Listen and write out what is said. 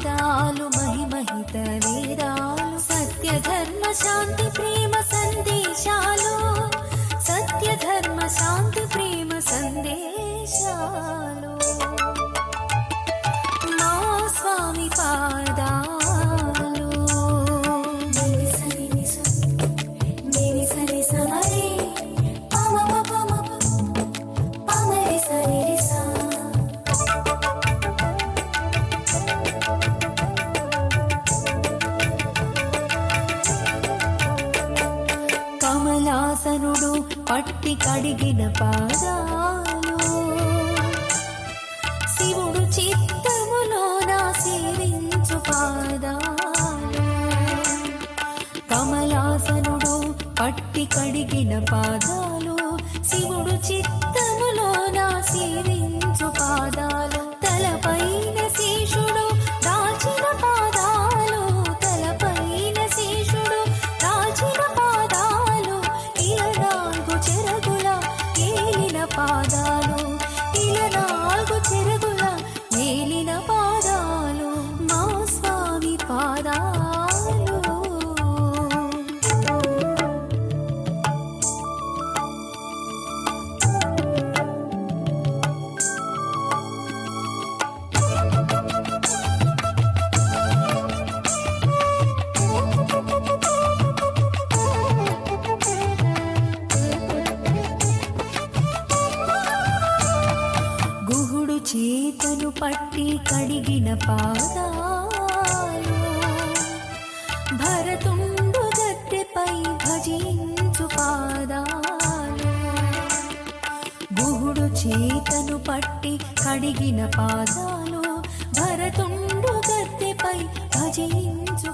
పాదాలు మహిమహిత వేదాలు సత్య ధర్మ శాంతి ప్రేమ సందేశాలు సత్య ధర్మ శాంతి ప్రేమ సందేశాలు మా స్వామి పాదాలు కమలాసనుడు పట్టి కడిగిన పాదాలు శివుడు చిత్తములోన సేవించు పాదాలు కమలాసనుడు పట్టి కడిగిన పాదాలు శివుడు చిత్తములోన సేవించు పాదాలు తలపైన శేషుడు దాచిన పాదాలు తలపైన శేషుడు దాచిన పాదాలు ఇలనాల్గు చెరగుల ఏలిన పాదాలు ఇలనాల్గు చెరగుల ఏలిన పాదాలు మా స్వామి పాదాలు గుహుడు చేతను పట్టి కడిగిన పాదాలు భరతుండు గద్దెపై భజించు పాదాలు గుహుడు చేతను పట్టి కడిగిన పాదాలు భరతుండు గద్దెపై భజించు